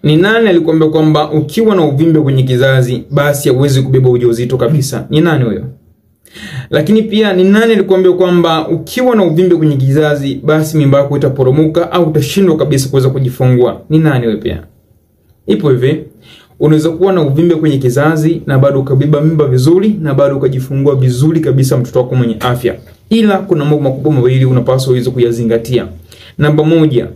Ni nani alikwambia kwamba ukiwa na uvimbe kwenye kizazi basi hauwezi kubeba ujauzito kabisa? Ni nani huyo? Lakini pia ni nani alikwambia kwamba ukiwa na uvimbe kwenye kizazi basi mimba yako itaporomoka au utashindwa kabisa kuweza kujifungua? Ni nani wewe pia? Ipo hivi, unaweza kuwa na uvimbe kwenye kizazi na bado ukabeba mimba vizuri na bado ukajifungua vizuri kabisa mtoto wako mwenye afya. Ila kuna mambo makubwa mawili unapaswa uweze kuyazingatia. Namba moja,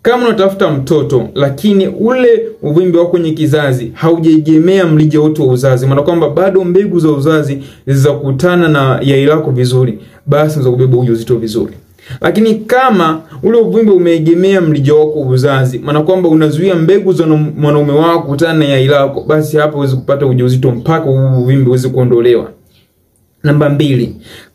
kama unatafuta mtoto lakini ule uvimbe wako kwenye kizazi haujaegemea mlija wote wa uzazi, maana kwamba bado mbegu za uzazi zizakutana na yai lako vizuri, basi unaweza kubeba ujauzito vizuri. Lakini kama ule uvimbe umeegemea mlija wako wa uzazi, maana kwamba unazuia mbegu za mwanaume wako kukutana na yai lako, basi hapo huwezi kupata ujauzito mpaka uvimbe uweze kuondolewa. Namba 2,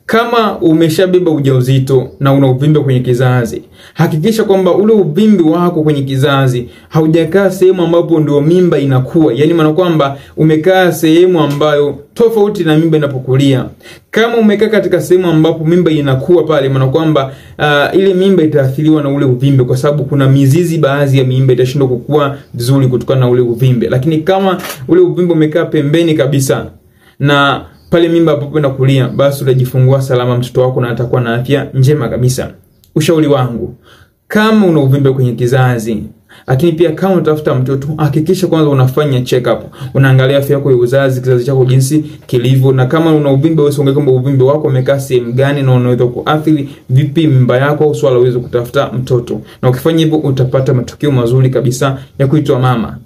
kama umeshabeba ujauzito na una uvimbe kwenye kizazi, hakikisha kwamba ule uvimbe wako kwenye kizazi haujakaa sehemu ambapo ndio mimba inakuwa. Yaani maana kwamba umekaa sehemu ambayo tofauti na mimba inapokulia. Kama umekaa katika sehemu ambapo mimba inakuwa pale, maana kwamba ile mimba itaathiriwa na ule uvimbe, kwa sababu kuna mizizi baadhi ya mimba itashindwa kukua vizuri kutokana na ule uvimbe. Lakini kama ule uvimbe umekaa pembeni kabisa na pale mimba hapo inakulia, basi utajifungua salama mtoto wako na atakuwa na afya njema kabisa. Ushauri wangu, kama una uvimbe kwenye kizazi, lakini pia kama unatafuta mtoto, hakikisha kwanza unafanya check up. Unaangalia afya yako ya uzazi, kizazi chako jinsi kilivyo, na kama una uvimbe wewe usiongee kwamba uvimbe wako umekaa sehemu gani na unaweza kuathiri vipi mimba yako au swala uweze kutafuta mtoto. Na ukifanya hivyo utapata matokeo mazuri kabisa ya kuitwa mama.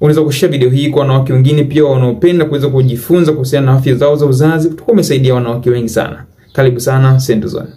Unaweza kushare video hii kwa wanawake wengine pia wanaopenda kuweza kujifunza kuhusiana na afya zao za uzazi. Tutakuwa umesaidia wanawake wengi sana. Karibu sana Sendozone.